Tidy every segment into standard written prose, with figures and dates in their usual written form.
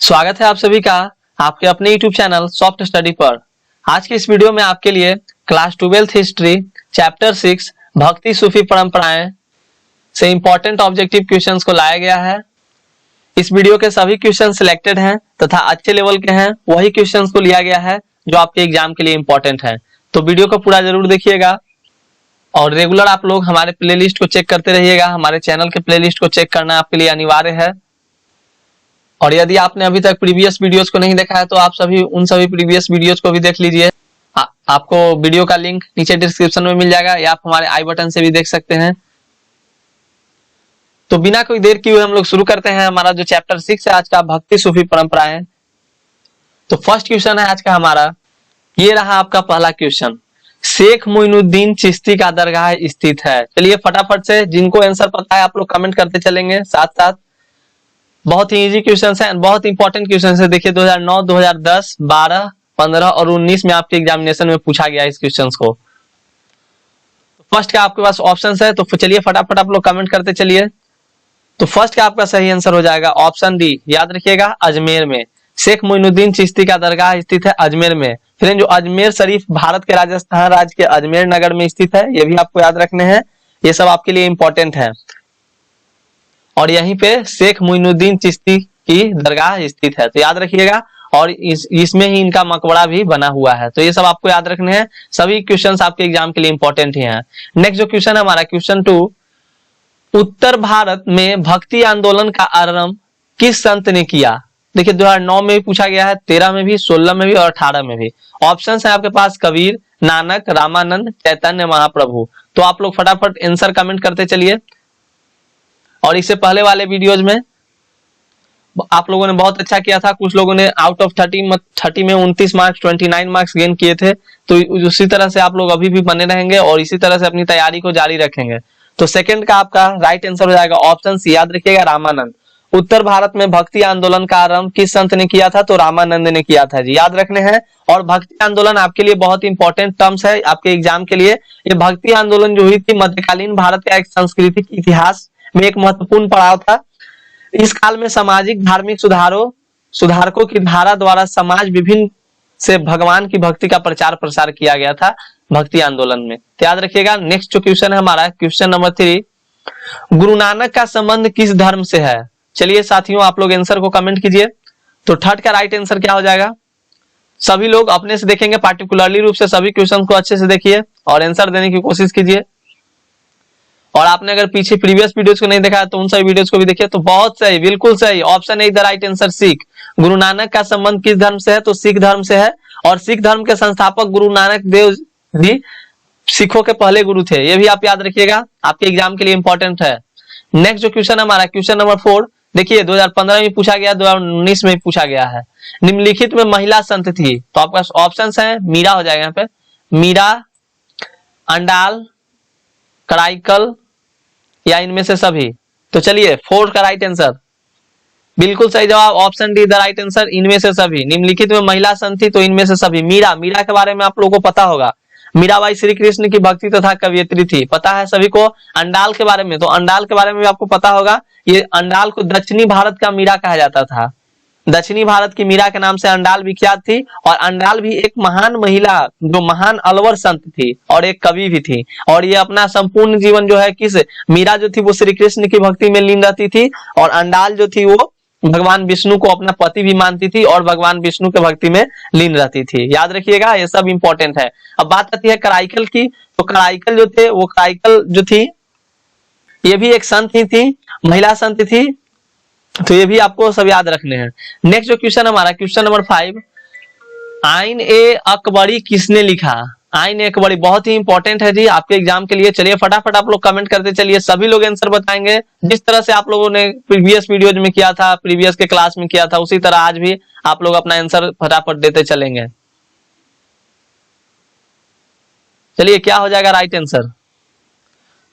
स्वागत है आप सभी का आपके अपने YouTube चैनल सॉफ्ट स्टडी पर। आज की इस वीडियो में आपके लिए क्लास 12th हिस्ट्री चैप्टर 6 भक्ति सूफी परंपराएं से इंपॉर्टेंट ऑब्जेक्टिव क्वेश्चंस को लाया गया है। इस वीडियो के सभी क्वेश्चन सिलेक्टेड हैं तथा अच्छे लेवल के हैं, वही क्वेश्चंस को लिया गया है जो आपके एग्जाम के लिए इंपॉर्टेंट है। तो वीडियो को पूरा जरूर देखिएगा और रेगुलर आप लोग हमारे प्लेलिस्ट को चेक करते रहिएगा। हमारे चैनल के प्लेलिस्ट को चेक करना आपके लिए अनिवार्य है। और यदि आपने अभी तक प्रीवियस वीडियोस को नहीं देखा है तो आप उन सभी प्रीवियस वीडियोस को भी देख लीजिए। आपको वीडियो का लिंक नीचे डिस्क्रिप्शन में मिल जाएगा या आप हमारे आई बटन से भी देख सकते हैं। तो बिना कोई देर किए हम लोग शुरू करते हैं हमारा जो चैप्टर 6 है आज का, भक्ति सूफी परंपराएं। तो फर्स्ट क्वेश्चन है आज का हमारा, ये रहा आपका पहला क्वेश्चन। शेख मोइनुद्दीन चिश्ती का दरगाह स्थित है। चलिए फटाफट से जिनको आंसर पता है आप लोग कमेंट करते चलेंगे साथ साथ। बहुत ही इजी क्वेश्चन है, बहुत इंपॉर्टेंट क्वेश्चन है। देखिए 2009, 2010, 12, 15 और 19 में आपके एग्जामिनेशन में पूछा गया इस क्वेश्चन को। फर्स्ट का आपके पास ऑप्शन है, तो चलिए फटाफट आप लोग कमेंट करते चलिए। तो फर्स्ट का आपका सही आंसर हो जाएगा ऑप्शन डी, याद रखिएगा अजमेर में। शेख मोइनुद्दीन चिश्ती का दरगाह स्थित है अजमेर में। फिर जो अजमेर शरीफ भारत के राजस्थान राज्य के अजमेर नगर में स्थित है, ये भी आपको याद रखने हैं, ये सब आपके लिए इंपॉर्टेंट है। और यहीं पे शेख मोइनुद्दीन चिश्ती की दरगाह स्थित है, तो याद रखिएगा। और इसमें ही इनका मकबरा भी बना हुआ है, तो ये सब आपको याद रखने हैं। सभी क्वेश्चंस आपके एग्जाम के लिए इंपॉर्टेंट ही हैं। नेक्स्ट जो क्वेश्चन है हमारा क्वेश्चन 2, उत्तर भारत में भक्ति आंदोलन का आरंभ किस संत ने किया? देखिए 2009 में भी पूछा गया है, 13 में भी, 16 में भी और 18 में भी। ऑप्शन है आपके पास कबीर, नानक, रामानंद, चैतन्य महाप्रभु। तो आप लोग फटाफट आंसर कमेंट करते चलिए। और इससे पहले वाले वीडियोज में आप लोगों ने बहुत अच्छा किया था। कुछ लोगों ने आउट ऑफ 30 में 29 मार्क्स 29 मार्क्स गेन किए थे। तो उसी तरह से आप लोग अभी भी बने रहेंगे और इसी तरह से अपनी तैयारी को जारी रखेंगे। तो सेकंड का आपका राइट आंसर हो जाएगा ऑप्शन सी, याद रखिएगा रामानंद। उत्तर भारत में भक्ति आंदोलन का आरंभ किस संत ने किया था? तो रामानंद ने किया था जी, याद रखने हैं। और भक्ति आंदोलन आपके लिए बहुत इंपॉर्टेंट टर्म्स है आपके एग्जाम के लिए। ये भक्ति आंदोलन जो हुई थी मध्यकालीन भारत का एक सांस्कृतिक इतिहास में एक महत्वपूर्ण पड़ाव था। इस काल में सामाजिक धार्मिक सुधारकों की धारा द्वारा समाज विभिन्न से भगवान की भक्ति का प्रचार प्रसार किया गया था भक्ति आंदोलन में, तो याद रखिएगा। नेक्स्ट जो क्वेश्चन है हमारा क्वेश्चन नंबर 3, गुरु नानक का संबंध किस धर्म से है? चलिए साथियों आप लोग आंसर को कमेंट कीजिए। तो थर्ड का राइट आंसर क्या हो जाएगा? सभी लोग अपने से देखेंगे, पार्टिकुलरली रूप से सभी क्वेश्चन को अच्छे से देखिए और आंसर देने की कोशिश कीजिए। और आपने अगर पीछे प्रीवियस वीडियोस को नहीं देखा है तो उन सभी वीडियोस को भी देखिए। तो बहुत सही, बिल्कुल सही, option A the right answer Sikh. Guru Nanak का संबंध किस धर्म से है? तो सिख धर्म से है। और सिख धर्म के संस्थापक गुरु नानक देव जी सिखों के पहले गुरु थे, ये भी आप याद रखिएगा, आपके एग्जाम के लिए इंपॉर्टेंट है। नेक्स्ट जो क्वेश्चन हमारा क्वेश्चन नंबर 4, देखिए 2015 में पूछा गया, 2019 में पूछा गया है। निम्नलिखित में महिला संत थी, तो आपका ऑप्शन है मीरा हो जाएगा यहाँ पे, मीरा, अंडाल, कराइकल या इनमें से सभी। तो चलिए 4 का राइट आंसर बिल्कुल सही जवाब option D the right answer, इनमें से सभी। निम्नलिखित में महिला संत थी तो इनमें से सभी। मीरा के बारे में आप लोगों को पता होगा, मीराबाई श्री कृष्ण की भक्ति तथा कवियत्री थी, पता है सभी को। अंडाल के बारे में, तो अंडाल के बारे में भी आपको पता होगा। ये अंडाल को दक्षिणी भारत का मीरा कहा जाता था। दक्षिणी भारत की मीरा के नाम से अंडाल विख्यात थी। और अंडाल भी एक महान महिला, जो महान अलवर संत थी और एक कवि भी थी। और ये अपना संपूर्ण जीवन जो है मीरा जो थी वो श्री कृष्ण की भक्ति में लीन रहती थी। और अंडाल जो थी वो भगवान विष्णु को अपना पति भी मानती थी और भगवान विष्णु के भक्ति में लीन रहती थी, याद रखिएगा, ये सब इंपॉर्टेंट है। अब बात आती है कराइकल की। तो कराइकल जो थे, वो कराइकल जो थी ये भी एक संत ही थी, महिला संत थी। तो ये भी आपको सब याद रखने हैं। नेक्स्ट जो क्वेश्चन हमारा क्वेश्चन नंबर 5, आइन ए अकबरी किसने लिखा? आइन ए अकबरी बहुत ही इंपॉर्टेंट है जी आपके एग्जाम के लिए। चलिए फटाफट आप लोग कमेंट करते चलिए, सभी लोग आंसर बताएंगे। जिस तरह से आप लोगों ने प्रीवियस वीडियोज में किया था, प्रीवियस के क्लास में किया था, उसी तरह आज भी आप लोग अपना आंसर फटाफट देते चलेंगे। चलिए क्या हो जाएगा राइट आंसर?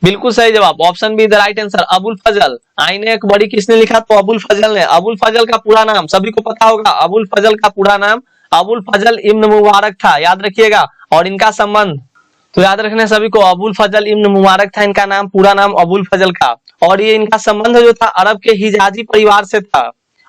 बिल्कुल सही जवाब option B the right answer, Abul Fazal. Ain e Akbari किसने लिखा? तो अबुल फजल ने। अबुल फजल का पूरा नाम सभी को पता होगा, अबुल फजल का पूरा नाम अबुल फजल इब्न मुबारक था, याद रखिएगा। और इनका संबंध तो याद रखने सभी को, अबुल फजल इब्न मुबारक था इनका नाम, पूरा नाम अबुल फजल का। और ये इनका संबंध जो था अरब के हिजाजी परिवार से था।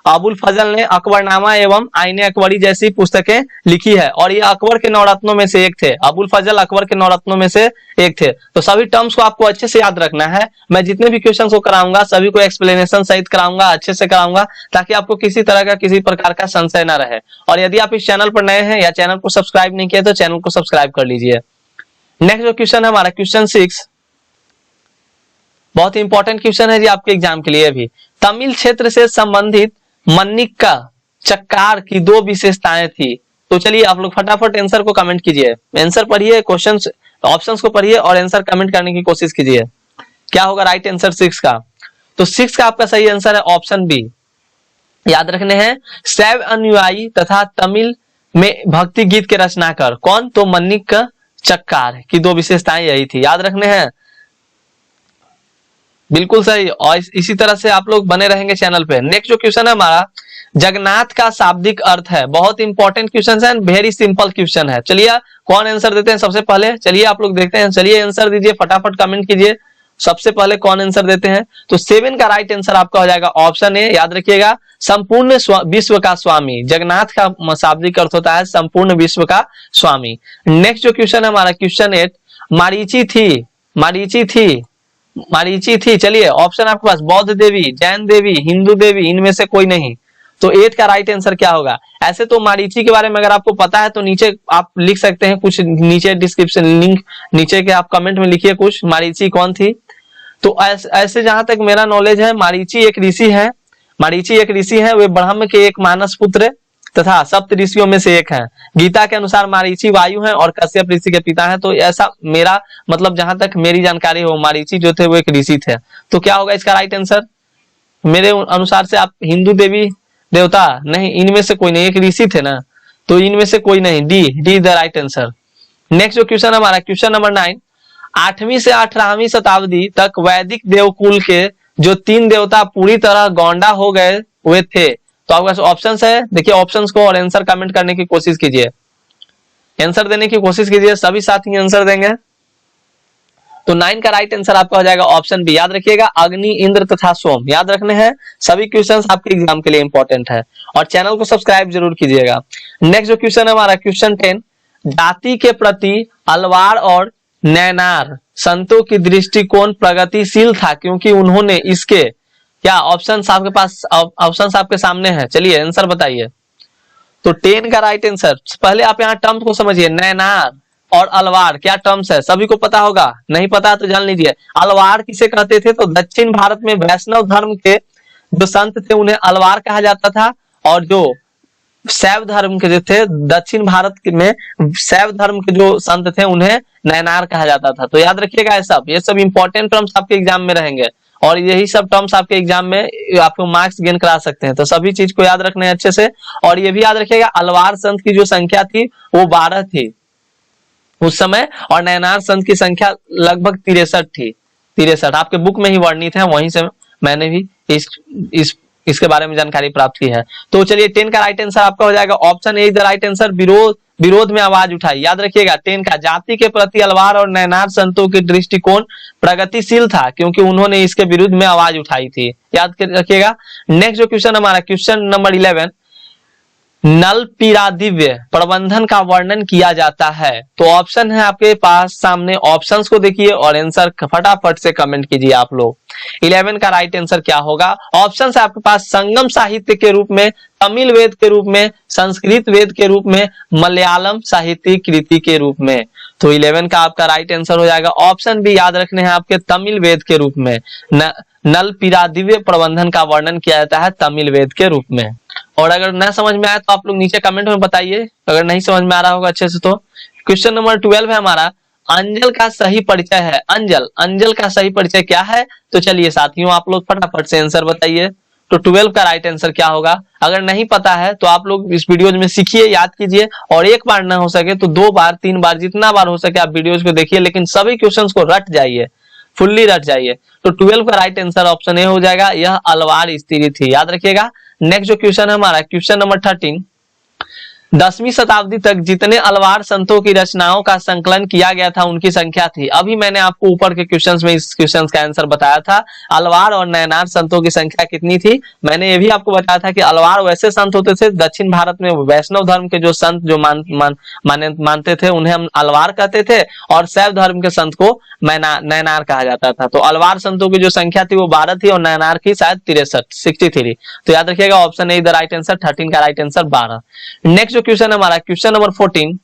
अबुल फजल ने अकबरनामा एवं आईने अकबरी जैसी पुस्तकें लिखी है और ये अकबर के नवरत्नों में से एक थे। अबुल फजल अकबर के नवरत्नों में से एक थे। तो सभी टर्म्स को आपको अच्छे से याद रखना है। मैं जितने भी क्वेश्चन को कराऊंगा सभी को एक्सप्लेनेशन सहित कराऊंगा, अच्छे से कराऊंगा, ताकि आपको किसी तरह का किसी प्रकार का संशय न रहे। और यदि आप इस चैनल पर नए हैं या चैनल को सब्सक्राइब नहीं किया तो चैनल को सब्सक्राइब कर लीजिए। नेक्स्ट जो क्वेश्चन है हमारा क्वेश्चन 6, बहुत ही इंपॉर्टेंट क्वेश्चन है जी आपके एग्जाम के लिए भी। तमिल क्षेत्र से संबंधित मन्निका चक्कार की दो विशेषताएं थी। तो चलिए आप लोग फटाफट आंसर को कमेंट कीजिए, आंसर पढ़िए, क्वेश्चन ऑप्शंस को पढ़िए और आंसर कमेंट करने की कोशिश कीजिए। क्या होगा राइट आंसर 6 का? तो 6 का आपका सही आंसर है ऑप्शन बी। याद रखने हैं, शैव अनुयायी तथा तमिल में भक्ति गीत के रचनाकार कौन? तो मन्निका चक्कार की दो विशेषताएं यही थी। याद रखने हैं, बिल्कुल सही। और इसी तरह से आप लोग बने रहेंगे चैनल पे। नेक्स्ट जो क्वेश्चन है हमारा, जगन्नाथ का शाब्दिक अर्थ है। बहुत इंपॉर्टेंट क्वेश्चन है, वेरी सिंपल क्वेश्चन है। चलिए कौन आंसर देते हैं सबसे पहले, चलिए आप लोग देखते हैं। चलिए आंसर दीजिए, फटाफट कमेंट कीजिए, सबसे पहले कौन आंसर देते हैं। तो 7 का राइट आंसर आपका हो जाएगा ऑप्शन ए। याद रखिएगा, संपूर्ण विश्व का स्वामी। जगन्नाथ का शाब्दिक अर्थ होता है संपूर्ण विश्व का स्वामी। नेक्स्ट जो क्वेश्चन है हमारा क्वेश्चन 8, मारीची थी, मारीची थी, मारीची थी। चलिए ऑप्शन आपके पास बौद्ध देवी, जैन देवी, हिंदू देवी, इनमें से कोई नहीं। तो 8 का राइट आंसर क्या होगा? ऐसे तो मारीची के बारे में अगर आपको पता है तो नीचे आप लिख सकते हैं कुछ, नीचे डिस्क्रिप्शन लिंक नीचे के आप कमेंट में लिखिए कुछ, मारीची कौन थी। तो ऐसे जहां तक मेरा नॉलेज है, मारीची एक ऋषि है, मारीची एक ऋषि है, वे ब्रह्म के एक मानस पुत्र तथा सप्त ऋषियों में से एक हैं। गीता के अनुसार मारीची वायु हैं और कश्यप ऋषि के पिता हैं। तो ऐसा मेरा मतलब जहां तक मेरी जानकारी हो, मारीची जो थे वो एक ऋषि थे। तो क्या होगा इसका राइट आंसर? मेरे अनुसार से आप हिंदू देवी देवता नहीं, इनमें से कोई नहीं, एक ऋषि थे ना, तो इनमें से कोई नहीं, D the right answer. Next जो क्वेश्चन हमारा क्वेश्चन नंबर 9, 8वीं से 18वीं शताब्दी तक वैदिक देवकुल के जो 3 देवता पूरी तरह गौंडा हो गए हुए थे। तो आपके ऑप्शन है, देखिए ऑप्शंस को और आंसर कमेंट करने की कोशिश कीजिए, आंसर देने की कोशिश कीजिए, सभी साथी आंसर देंगे। तो 9 का राइट आंसर आपका हो जाएगा ऑप्शन बी। याद रखिएगा, अग्नि, इंद्र तथा सोम। याद रखने हैं, सभी क्वेश्चंस आपके एग्जाम के लिए इंपॉर्टेंट है और चैनल को सब्सक्राइब जरूर कीजिएगा। नेक्स्ट जो क्वेश्चन है हमारा क्वेश्चन 10, जाति के प्रति अलवार और नैनार संतों की दृष्टिकोण प्रगतिशील था क्योंकि उन्होंने इसके, क्या ऑप्शन आपके पास, ऑप्शन आपके सामने है, चलिए आंसर बताइए। तो 10 का राइट आंसर, पहले आप यहाँ टर्म को समझिए, नैनार और अलवार क्या टर्म्स है, सभी को पता होगा, नहीं पता तो जान लीजिए। अलवार किसे कहते थे? तो दक्षिण भारत में वैष्णव धर्म के जो संत थे उन्हें अलवार कहा जाता था, और जो शैव धर्म के जो थे, दक्षिण भारत में शैव धर्म के जो संत थे उन्हें नैनार कहा जाता था। तो याद रखिएगा, ये सब इंपॉर्टेंट टर्म्स आपके एग्जाम में रहेंगे और यही सब टर्म्स आपके एग्जाम में आपको मार्क्स गेन करा सकते हैं। तो सभी चीज को याद रखना है अच्छे से। और ये भी याद रखिएगा, अलवार संत की जो संख्या थी वो 12 थी उस समय, और नैनार संत की संख्या लगभग 63 थी। 63 आपके बुक में ही वर्णित है, वहीं से मैंने भी इसके बारे में जानकारी प्राप्त की है। तो चलिए 10 का राइट आंसर आपका हो जाएगा option A the right answer. विरोध में आवाज उठाई। याद रखिएगा 10 का, जाति के प्रति अलवार और नैनार संतों की दृष्टिकोण प्रगतिशील था क्योंकि उन्होंने इसके विरुद्ध में आवाज उठाई थी। याद रखिएगा। नेक्स्ट जो क्वेश्चन हमारा क्वेश्चन नंबर 11, नल पीरादिव्य प्रबंधन का वर्णन किया जाता है। तो ऑप्शन है आपके पास सामने, ऑप्शंस को देखिए और आंसर फटाफट से कमेंट कीजिए आप लोग। 11 का राइट आंसर क्या होगा? ऑप्शन है आपके पास, संगम साहित्य के रूप में, तमिल वेद के रूप में, संस्कृत वेद के रूप में, मलयालम साहित्य कृति के रूप में। तो 11 का आपका राइट आंसर हो जाएगा ऑप्शन बी। याद रखने हैं आपके, तमिल वेद के रूप में नल पीरादिव्य प्रबंधन का वर्णन किया जाता है तमिल वेद के रूप में। और अगर न समझ में आए तो आप लोग नीचे कमेंट में बताइए, अगर नहीं समझ में आ रहा होगा अच्छे से। तो क्वेश्चन नंबर 12 है हमारा, अंजल का सही परिचय है। अंजल का सही परिचय क्या है? तो चलिए साथियों आप लोग फटाफट से आंसर बताइए। तो 12 का राइट आंसर क्या होगा? अगर नहीं पता है तो आप लोग इस वीडियोज में सीखिए, याद कीजिए, और एक बार ना हो सके तो 2 बार 3 बार जितना बार हो सके आप वीडियोज को देखिए, लेकिन सभी क्वेश्चंस को रट जाइए, फुल्ली रट जाइए। तो 12 का राइट आंसर ऑप्शन ए हो जाएगा, यह अलवार स्त्री थी। याद रखिएगा। नेक्स्ट जो क्वेश्चन है हमारा क्वेश्चन नंबर 13, 10वीं शताब्दी तक जितने अलवार संतों की रचनाओं का संकलन किया गया था उनकी संख्या थी। अभी मैंने आपको ऊपर के क्वेश्चंस में इस क्वेश्चन का आंसर बताया था। अलवार और नयनार संतों की संख्या कितनी थी? मैंने ये भी आपको बताया था कि अलवार वैसे संत होते थे, दक्षिण भारत में वैष्णव धर्म के जो संत जो मानते थे उन्हें हम अलवार कहते थे, और शैव धर्म के संत को नयनार कहा जाता था। तो अलवार संतों की जो संख्या थी वो 12 थी और नयनार की शायद 63। तो याद रखिएगा option A the right answer, 13 का राइट आंसर 12। नेक्स्ट जो क्वेश्चन है हमारा क्वेश्चन नंबर 14।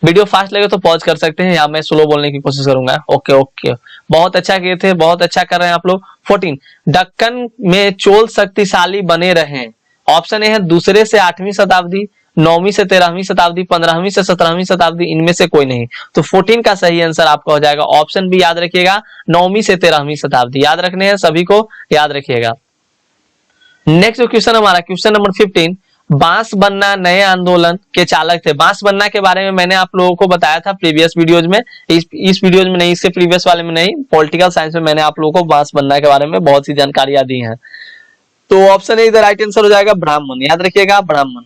वीडियो फास्ट लगे तो पॉज कर सकते हैं या मैं स्लो बोलने की कोशिश करूंगा। ओके ओके, बहुत अच्छा किए थे, बहुत अच्छा कर रहे हैं आप लोग। 14, दक्कन में चोल शक्तिशाली बने रहे। ऑप्शन ए है दूसरे से 8वीं शताब्दी, 9वीं से 13वीं शताब्दी, 15वीं से 17वीं शताब्दी, इनमें से कोई नहीं। तो 14 का सही आंसर आपका हो जाएगा ऑप्शन बी। याद रखिएगा 9वीं से 13वीं शताब्दी याद रखने हैं, सभी को याद रखिएगा। नेक्स्ट जो क्वेश्चन हमारा क्वेश्चन नंबर 15, बांस बनना नए आंदोलन के चालक थे। बांस बनना के बारे में मैंने आप लोगों को बताया था प्रीवियस वीडियोज में, इस वीडियोज में नहीं, इससे प्रीवियस वाले में नहीं, पॉलिटिकल साइंस में मैंने आप लोगों को बांस बनना के बारे में बहुत सी जानकारियां दी हैं। तो ऑप्शन ए इधर राइट आंसर हो जाएगा ब्राह्मण, याद रखिएगा ब्राह्मण।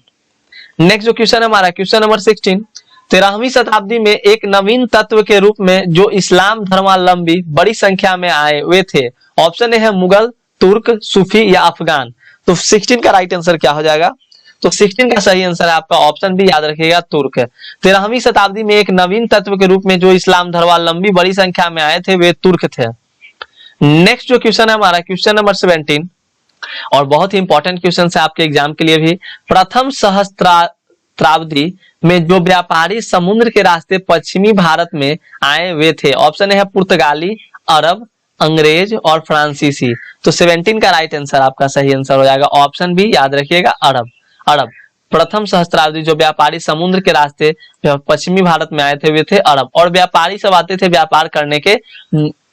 नेक्स्ट जो क्वेश्चन है हमारा क्वेश्चन नंबर 16, 13वीं शताब्दी में एक नवीन तत्व के रूप में जो इस्लाम धर्मावलंबी बड़ी संख्या में आए वे थे। ऑप्शन ए है मुगल, तुर्क, सूफी या अफगान। तो 16 का राइट आंसर क्या हो जाएगा? तो 16 का सही आंसर है आपका ऑप्शन बी, याद रखिएगा तुर्क। 13वीं शताब्दी में एक नवीन तत्व के रूप में जो इस्लाम धर्मावलंबी बड़ी संख्या में आए थे वे तुर्क थे। नेक्स्ट जो क्वेश्चन है हमारा क्वेश्चन नंबर 17, और बहुत ही इंपॉर्टेंट क्वेश्चन है आपके एग्जाम के लिए भी। प्रथम सहस्त्राब्दी में जो व्यापारी समुद्र के रास्ते पश्चिमी भारत में आए वे थे। ऑप्शन ए है पुर्तगाली, अरब, अंग्रेज और फ्रांसीसी। तो 17 का राइट आंसर आपका सही आंसर हो जाएगा ऑप्शन बी, याद रखिएगा अरब। अरब, प्रथम सहस्त्राब्दी जो व्यापारी समुद्र के रास्ते पश्चिमी भारत में आए थे वे थे अरब, और व्यापारी सब आते थे व्यापार करने के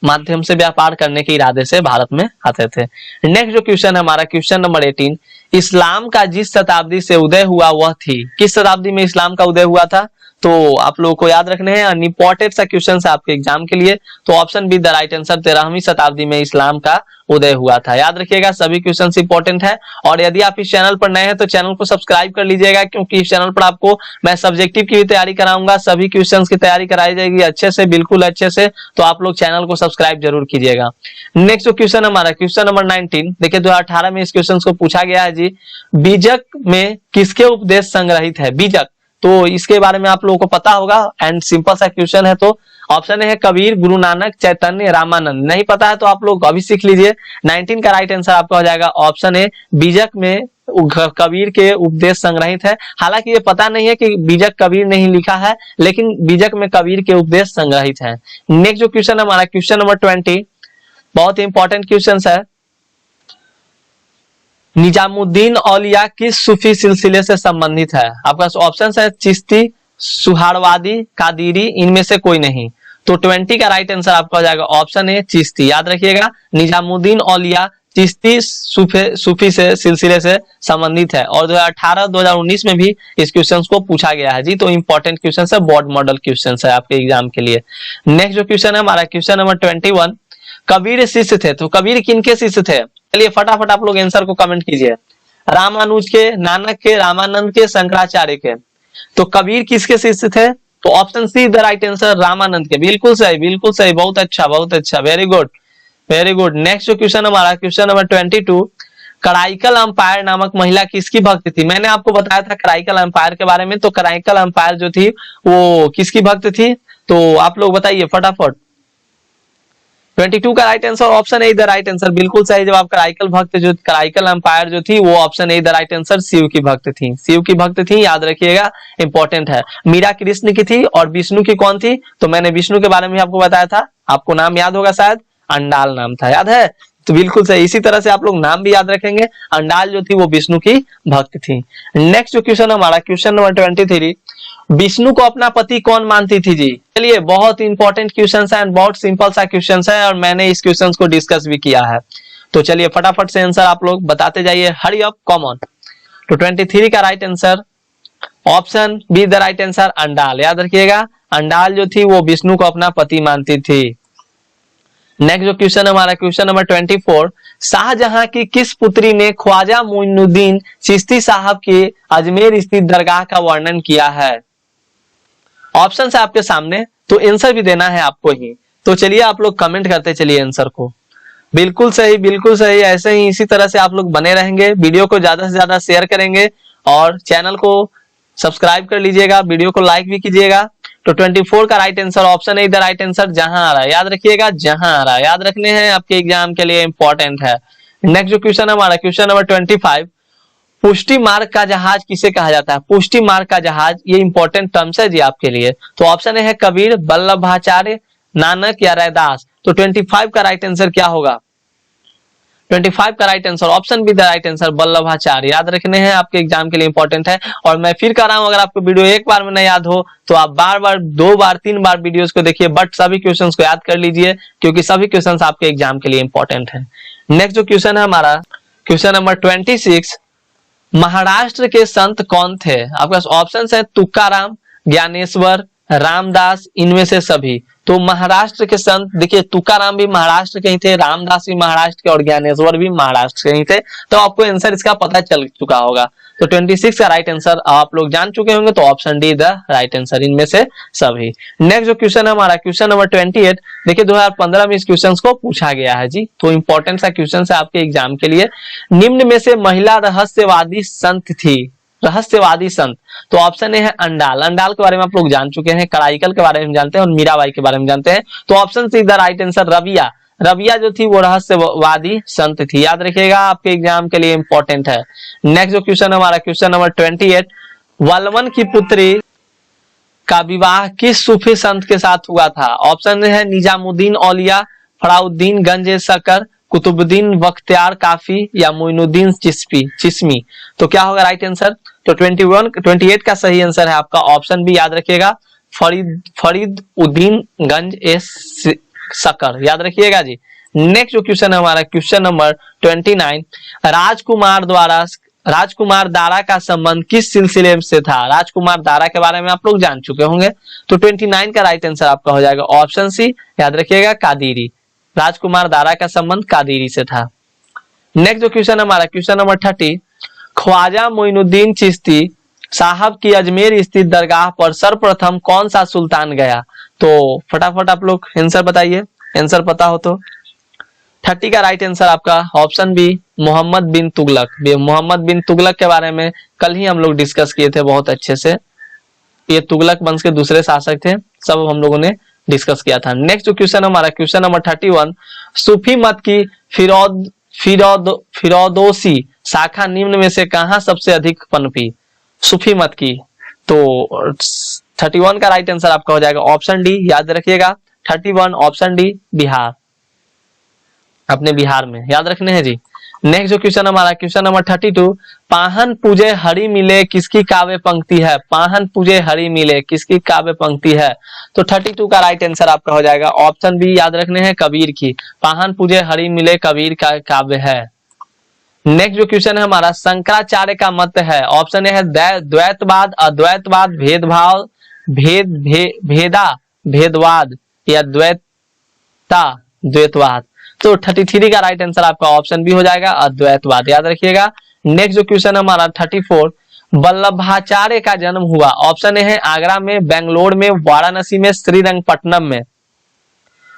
माध्यम से, व्यापार करने के इरादे से भारत में आते थे। नेक्स्ट जो क्वेश्चन है हमारा क्वेश्चन नंबर 18, इस्लाम का जिस शताब्दी से उदय हुआ वह थी। किस शताब्दी में इस्लाम का उदय हुआ था? तो आप लोगों को याद रखने हैं, इंपॉर्टेंट सा क्वेश्चन है आपके एग्जाम के लिए। तो option B the right answer, 13वीं शताब्दी में इस्लाम का उदय हुआ था। याद रखिएगा सभी क्वेश्चंस इंपॉर्टेंट है। और यदि आप इस चैनल पर नए हैं तो चैनल को सब्सक्राइब कर लीजिएगा, क्योंकि इस चैनल पर आपको मैं सब्जेक्टिव की भी तैयारी कराऊंगा, सभी क्वेश्चंस की तैयारी कराई जाएगी अच्छे से, बिल्कुल अच्छे से। तो आप लोग चैनल को सब्सक्राइब जरूर कीजिएगा। नेक्स्ट जो क्वेश्चन हमारा क्वेश्चन नंबर 19, देखिए 2018 में इस क्वेश्चन को पूछा गया है जी, बीजक में किसके उपदेश संग्रहित है? बीजक, तो इसके बारे में आप लोगों को पता होगा एंड सिंपल सा क्वेश्चन है। तो ऑप्शन है कबीर, गुरु नानक, चैतन्य, रामानंद। नहीं पता है तो आप लोग अभी सीख लीजिए। 19 का राइट आंसर आपका हो जाएगा ऑप्शन ए, बीजक में कबीर के उपदेश संग्रहित है। हालांकि ये पता नहीं है कि बीजक कबीर नहीं लिखा है, लेकिन बीजक में कबीर के उपदेश संग्रहित है। नेक्स्ट जो क्वेश्चन हमारा क्वेश्चन नंबर 20, बहुत ही इंपॉर्टेंट क्वेश्चन है। निजामुद्दीन औलिया किस सूफी सिलसिले से संबंधित है? आपका ऑप्शन है चिश्ती, सुहारवादी, कादिरी, इनमें से कोई नहीं। तो 20 का राइट आंसर आपका हो जाएगा ऑप्शन ए चिश्ती। याद रखिएगा निजामुद्दीन औलिया चिश्ती सूफी से सिलसिले से संबंधित है, और 2018-2019 में भी इस क्वेश्चन को पूछा गया है जी। तो इंपॉर्टेंट क्वेश्चन है, बोर्ड मॉडल क्वेश्चन है आपके एग्जाम के लिए। नेक्स्ट जो क्वेश्चन है हमारा क्वेश्चन नंबर 21, कबीर शिष्य थे, तो कबीर किनके शिष्य थे? चलिए फटाफट आप लोग आंसर को कमेंट कीजिए। रामानुज के, नानक के, रामानंद के, शंकराचार्य के। तो कबीर किसके शिष्य थे? तो option see the right answer, Ramanand के। बिल्कुल सही, बिल्कुल सही, बहुत अच्छा, बहुत अच्छा, very good, very good. Next जो क्वेश्चन हमारा क्वेश्चन नंबर 22, कराइकल अंपायर नामक महिला किसकी भक्त थी? मैंने आपको बताया था कराइकल अंपायर के बारे में। तो कराइकल अंपायर जो थी वो किसकी भक्त थी? तो आप लोग बताइए फटाफट। 22 का right answer option A the right answer, बिल्कुल सही जवाब। कराइकल भक्त जो कराइकल अंपायर जो थी वो option A the right answer, Shiv की भक्त थी, शिव की भक्त थी, याद रखिएगा इंपॉर्टेंट है। मीरा कृष्ण की थी, और विष्णु की कौन थी? तो मैंने विष्णु के बारे में आपको बताया था, आपको नाम याद होगा शायद, अंडाल नाम था, याद है? तो बिल्कुल सही, इसी तरह से आप लोग नाम भी याद रखेंगे। अंडाल जो थी वो विष्णु की भक्त थी। नेक्स्ट जो क्वेश्चन हमारा क्वेश्चन नंबर 23, विष्णु को अपना पति कौन मानती थी जी? चलिए बहुत इंपॉर्टेंट क्वेश्चन है एंड बहुत सिंपल सा क्वेश्चन है, और मैंने इस क्वेश्चन को डिस्कस भी किया है। तो चलिए फटाफट से आंसर आप लोग बताते जाइए, हरी अप, कॉमन। तो 23 का right answer option B the right answer, Andal. याद रखिएगा अंडाल जो थी वो विष्णु को अपना पति मानती थी। नेक्स्ट जो क्वेश्चन है हमारा क्वेश्चन नंबर 24, शाहजहां की किस पुत्री ने ख्वाजा मोइनुद्दीन चिश्ती साहब के अजमेर स्थित दरगाह का वर्णन किया है? ऑप्शन है आपके सामने, तो आंसर भी देना है आपको ही। तो चलिए आप लोग कमेंट करते चलिए आंसर को। बिल्कुल सही, बिल्कुल सही। ऐसे ही इसी तरह से आप लोग बने रहेंगे, वीडियो को ज्यादा से ज्यादा शेयर करेंगे और चैनल को सब्सक्राइब कर लीजिएगा, वीडियो को लाइक भी कीजिएगा। तो 24 का राइट आंसर ऑप्शन है इधर, राइट आंसर जहां आ रहा है, याद रखिएगा जहां आ रहा है, याद रखने हैं, आपके एग्जाम के लिए इंपॉर्टेंट है। नेक्स्ट जो क्वेश्चन है हमारा क्वेश्चन नंबर 25, पुष्टि मार्ग का जहाज किसे कहा जाता है? पुष्टि मार्ग का जहाज, ये इंपॉर्टेंट टर्म्स है जी आपके लिए। तो ऑप्शन है कबीर, वल्लभाचार्य, नानक या रैदास। तो 25 का राइट आंसर क्या होगा? 25 का right answer option B the right answer, Vallabhacharya. याद रखने हैं, आपके एग्जाम के लिए इंपॉर्टेंट है। और मैं फिर कह रहा हूं, अगर आपको वीडियो एक बार में नहीं याद हो तो आप बार बार, 2 बार 3 बार वीडियोस को देखिए, बट सभी क्वेश्चंस को याद कर लीजिए, क्योंकि सभी क्वेश्चंस आपके एग्जाम के लिए इंपॉर्टेंट है। नेक्स्ट जो क्वेश्चन है हमारा क्वेश्चन नंबर 26, महाराष्ट्र के संत कौन थे? आपके पास ऑप्शन है तुकाराम, ज्ञानेश्वर, रामदास, इनमें से सभी। तो महाराष्ट्र के संत, देखिए तुकाराम भी महाराष्ट्र के ही थे, रामदास भी महाराष्ट्र के और ज्ञानेश्वर भी महाराष्ट्र के ही थे। तो आपको आंसर इसका पता चल चुका होगा। तो 26 का राइट आंसर आप लोग जान चुके होंगे, तो option D the right answer, इनमें से सभी। नेक्स्ट जो क्वेश्चन है हमारा क्वेश्चन नंबर 28, देखिए 2015 में इस क्वेश्चन को पूछा गया है जी, तो इंपॉर्टेंट सा क्वेश्चन है आपके एग्जाम के लिए। निम्न में से महिला रहस्यवादी संत थी, रहस्यवादी संत। तो ऑप्शन ए है अंडाल, अंडाल के बारे में आप लोग जान चुके हैं, कराईकल के बारे में जानते हैं और मीराबाई के बारे में जानते हैं। तो option see the right answer, Rabia. Rabia जो थी वो रहस्यवादी संत थी, याद रखिएगा, आपके एग्जाम के लिए इंपॉर्टेंट है। नेक्स्ट जो क्वेश्चन हमारा क्वेश्चन नंबर 28, वलवन की पुत्री का विवाह किस सूफी संत के साथ हुआ था? ऑप्शन है निजामुद्दीन औलिया, फराउद्दीन गंज शकर, कुतुबुद्दीन बख्तियार काफी या मोइनुद्दीन चिश्ती। तो क्या होगा राइट आंसर? तो 28 का सही आंसर है आपका ऑप्शन बी, याद रखिएगा, फरीदुद्दीन गंज शकर, याद रखिएगा जी। नेक्स्ट जो क्वेश्चन है हमारा क्वेश्चन नंबर 29, राजकुमार दारा का संबंध किस सिलसिले से था? राजकुमार दारा के बारे में आप लोग जान चुके होंगे। तो 29 का राइट आंसर आपका हो जाएगा ऑप्शन सी, याद रखिएगा, कादिरी। राजकुमार दारा का संबंध कादिरी से था। नेक्स्ट जो क्वेश्चन हमारा क्वेश्चन नंबर 30, ख्वाजा मोइनुद्दीन चिश्ती साहब की अजमेर स्थित दरगाह पर सर्वप्रथम कौन सा सुल्तान गया? तो फटाफट आप लोग आंसर बताइए, आंसर पता हो तो। 30 का राइट आंसर आपका ऑप्शन बी, मोहम्मद बिन तुगलक। मोहम्मद बिन तुगलक के बारे में कल ही हम लोग डिस्कस किए थे बहुत अच्छे से, ये तुगलक वंश के दूसरे शासक थे, सब हम लोगों ने डिस्कस किया था। नेक्स्ट जो क्वेश्चन हमारा क्वेश्चन नंबर 31, सूफी मत की फिरौदोसी शाखा निम्न में से कहां सबसे अधिक पनपी? सूफी मत की। तो 31 का राइट आंसर आपका हो जाएगा ऑप्शन डी, याद रखिएगा, 31 ऑप्शन डी, बिहार, अपने बिहार में, याद रखने हैं जी। नेक्स्ट जो क्वेश्चन हमारा क्वेश्चन नंबर 32, पाहन पूजे हरि मिले किसकी काव्य पंक्ति है? पाहन पूजे हरि मिले किसकी काव्य पंक्ति है? तो 32 का राइट आंसर आपका हो जाएगा ऑप्शन बी, याद रखने हैं, कबीर की। पाहन पूजे हरि मिले कबीर का काव्य है। नेक्स्ट जो क्वेश्चन है हमारा, शंकराचार्य का मत है, ऑप्शन ए है द्वैतवाद, अद्वैतवाद, भेदभाव, भेदवाद या द्वैतवाद। तो 33 का राइट आंसर आपका ऑप्शन बी हो जाएगा, अद्वैतवाद, याद रखिएगा। नेक्स्ट जो क्वेश्चन हमारा 34, वल्लभाचार्य का जन्म हुआ, ऑप्शन ए है आगरा में, बेंगलोर में, वाराणसी में, श्रीरंगपट्टनम में।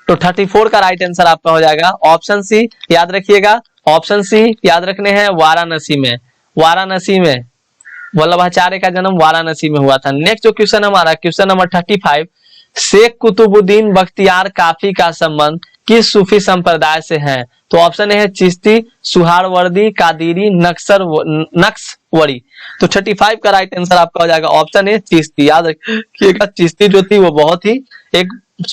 तो 34 का राइट आंसर आपका हो जाएगा ऑप्शन सी, याद रखिएगा, ऑप्शन सी याद रखने हैं, वाराणसी में। वाराणसी में वल्लभाचार्य का जन्म वाराणसी में हुआ था। नेक्स्ट जो क्वेश्चन हमारा क्वेश्चन नंबर 35, शेख कुतुबुद्दीन बख्तियार काफी का संबंध किस सूफी संप्रदाय से है? तो ऑप्शन ए है चिश्ती, सुहारवर्दी, कादिरी, नक्शवरी। तो 35 का राइट आंसर आपका हो जाएगा ऑप्शन ए, चिश्ती, याद रखिएगा। चिश्ती जो थी वो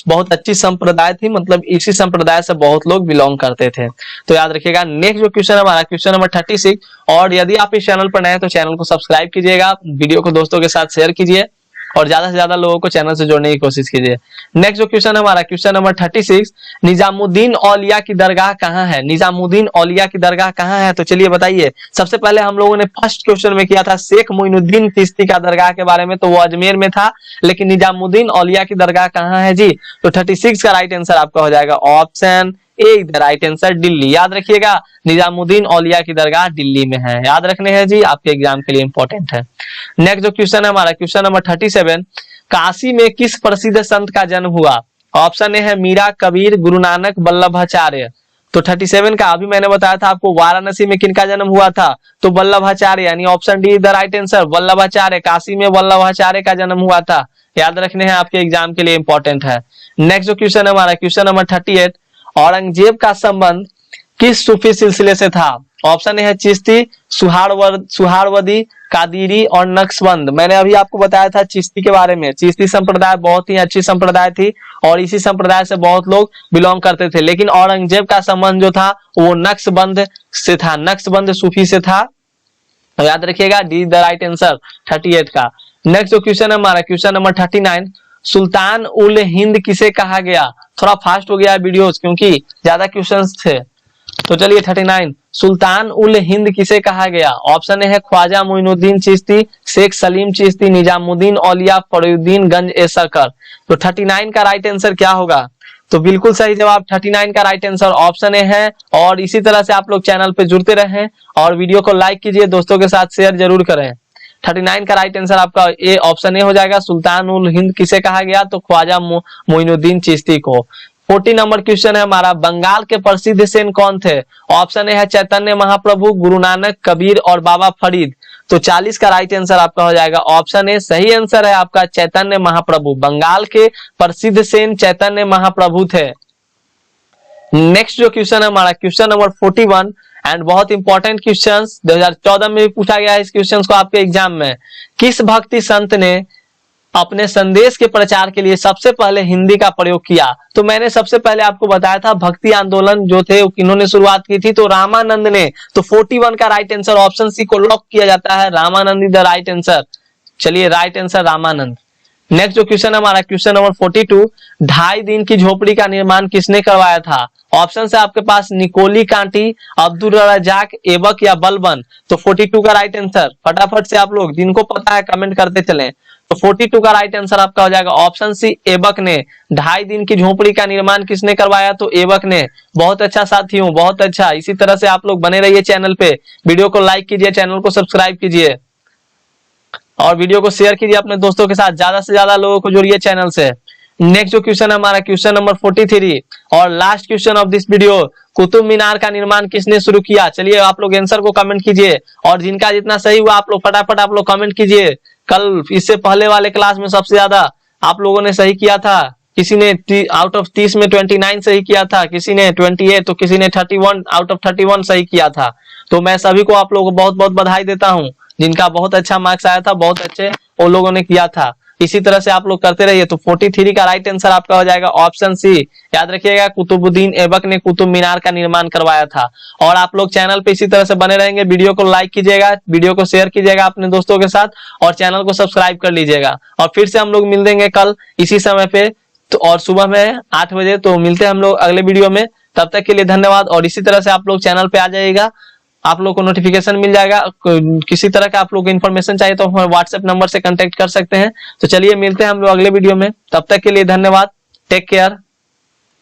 बहुत अच्छी संप्रदाय थी, मतलब इसी संप्रदाय से बहुत लोग बिलोंग करते थे, तो याद रखिएगा। नेक्स्ट जो क्वेश्चन हमारा क्वेश्चन नंबर 36, और यदि आप इस चैनल पर नए हैं तो चैनल को सब्सक्राइब कीजिएगा, वीडियो को दोस्तों के साथ शेयर कीजिए और ज्यादा से ज्यादा लोगों को चैनल से जोड़ने की कोशिश कीजिए। नेक्स्ट जो क्वेश्चन है हमारा क्वेश्चन नंबर 36, निजामुद्दीन औलिया की दरगाह कहाँ है? निजामुद्दीन औलिया की दरगाह कहाँ है? तो चलिए बताइए। सबसे पहले हम लोगों ने फर्स्ट क्वेश्चन में किया था शेख मोइनुद्दीन चिश्ती का दरगाह के बारे में, तो वो अजमेर में था, लेकिन निजामुद्दीन औलिया की दरगाह कहाँ है जी? तो 36 का राइट आंसर आपका हो जाएगा option A, the right answer Delhi. याद रखिएगा, निजामुद्दीन औलिया की दरगाह दिल्ली में है, याद रखने हैं जी, आपके एग्जाम के लिए इंपॉर्टेंट है। नेक्स्ट जो क्वेश्चन है हमारा क्वेश्चन नंबर 37, काशी में किस प्रसिद्ध संत का जन्म हुआ? ऑप्शन ए है मीरा, कबीर, गुरु नानक, वल्लभाचार्य। तो 37 का अभी मैंने बताया था आपको, वाराणसी में किनका जन्म हुआ था? तो वल्लभाचार्य, यानी option D the right answer, Vallabhacharya. Kashi में वल्लभाचार्य का जन्म हुआ था, याद रखने हैं, आपके एग्जाम के लिए इंपॉर्टेंट है। नेक्स्ट जो क्वेश्चन है हमारा क्वेश्चन नंबर 38, औरंगजेब का संबंध किस सूफी सिलसिले से था? ऑप्शन ए है चिश्ती, सुहारवर्दी, कादिरी और नक्शबंद। मैंने अभी आपको बताया था चिश्ती के बारे में। चिश्ती संप्रदाय बहुत ही अच्छी संप्रदाय थी और इसी संप्रदाय से बहुत लोग बिलोंग करते थे, लेकिन औरंगजेब का संबंध जो था वो नक्शबंद से था, नक्शबंद सूफी से था। तो याद रखिएगा, डी द राइट आंसर 38 का। नेक्स्ट जो क्वेश्चन है हमारा क्वेश्चन नंबर 39, सुल्तान उल हिंद किसे कहा गया? थोड़ा फास्ट हो गया वीडियोस क्योंकि ज्यादा क्वेश्चंस थे। तो चलिए 39, सुल्तान उल हिंद किसे कहा गया? ऑप्शन ए है ख्वाजा मोइनुद्दीन चिश्ती, शेख सलीम चिश्ती, निजामुद्दीन औलिया, फरीउद्दीन गंज ए सरकर। तो 39 का राइट आंसर क्या होगा? तो बिल्कुल सही जवाब 39 का राइट आंसर ऑप्शन ए है। और इसी तरह से आप लोग चैनल पे जुड़ते रहें और वीडियो को लाइक कीजिए, दोस्तों के साथ शेयर जरूर करें। 39 का राइट आंसर आपका ए ऑप्शन ए हो जाएगा, सुल्तान उल हिंद किसे कहा गया? तो ख्वाजा मोइनुद्दीन चिश्ती को। 40 नंबर क्वेश्चन है हमारा, बंगाल के प्रसिद्ध सेन कौन थे? ऑप्शन ए है चैतन्य महाप्रभु, गुरु नानक, कबीर और बाबा फरीद। तो 40 का राइट आंसर आपका हो जाएगा ऑप्शन ए, सही आंसर है आपका चैतन्य महाप्रभु। बंगाल के प्रसिद्ध सेन चैतन्य महाप्रभु थे। नेक्स्ट जो क्वेश्चन है हमारा क्वेश्चन नंबर 41 एंड बहुत इंपॉर्टेंट क्वेश्चन 2014 में भी पूछा गया है इस क्वेश्चन को आपके एग्जाम में। किस भक्ति संत ने अपने संदेश के प्रचार के लिए सबसे पहले हिंदी का प्रयोग किया? तो मैंने सबसे पहले आपको बताया था भक्ति आंदोलन जो थे इन्होंने शुरुआत की थी, तो रामानंद ने। तो 41 का राइट आंसर ऑप्शन सी को लॉक किया जाता है, रामानंद द राइट आंसर। चलिए राइट आंसर रामानंद। नेक्स्ट जो क्वेश्चन है हमारा क्वेश्चन नंबर 42, 2.5 दिन की झोपड़ी का निर्माण किसने करवाया था? ऑप्शन से आपके पास निकोली कांटी, अब्दुल रजाक, एबक या बलबन। तो 42 का राइट आंसर, फटाफट से आप लोग जिनको पता है कमेंट करते चलें। तो 42 का राइट आंसर आपका हो जाएगा ऑप्शन सी, एबक ने। 2.5 दिन की झोपड़ी का निर्माण किसने करवाया? तो एबक ने। बहुत अच्छा साथियों, बहुत अच्छा। इसी तरह से आप लोग बने रहिए चैनल पे, वीडियो को लाइक कीजिए, चैनल को सब्सक्राइब कीजिए और वीडियो को शेयर कीजिए अपने दोस्तों के साथ, ज्यादा से ज्यादा लोगों को जोड़िए चैनल से। नेक्स्ट जो क्वेश्चन है हमारा क्वेश्चन नंबर 43 और last question of this video, Qutub Minar का निर्माण किसने शुरू किया? चलिए आप लोग आंसर को कमेंट कीजिए और जिनका जितना सही हुआ आप लोग फटाफट आप लोग कमेंट कीजिए। कल इससे पहले वाले क्लास में सबसे ज्यादा आप लोगों ने सही किया था, किसी ने आउट ऑफ 30 में 29 सही किया था, किसी ने 28 तो किसी ने 31 आउट ऑफ 31 सही किया था। तो मैं सभी को आप लोगों को बहुत बहुत बधाई देता हूँ, जिनका बहुत अच्छा मार्क्स आया था, बहुत अच्छे वो लोगों ने किया था। इसी तरह से आप लोग करते रहिए। तो 43 का राइट आंसर आपका हो जाएगा ऑप्शन सी। याद रखिएगा, कुतुबुद्दीन ऐबक ने कुतुब मीनार का निर्माण करवाया था। और आप लोग चैनल पे इसी तरह से बने रहेंगे, वीडियो को लाइक कीजिएगा, वीडियो को शेयर कीजिएगा अपने दोस्तों के साथ और चैनल को सब्सक्राइब कर लीजिएगा। और फिर से हम लोग मिल देंगे कल इसी समय पे, तो और सुबह में 8 बजे। तो मिलते हैं हम लोग अगले वीडियो में, तब तक के लिए धन्यवाद। और इसी तरह से आप लोग चैनल पे आ जाइएगा, आप लोग को नोटिफिकेशन मिल जाएगा। किसी तरह का आप लोग को इन्फॉर्मेशन चाहिए तो हमारे व्हाट्सएप नंबर से कांटेक्ट कर सकते हैं। तो चलिए मिलते हैं हम लोग अगले वीडियो में, तब तक के लिए धन्यवाद, टेक केयर।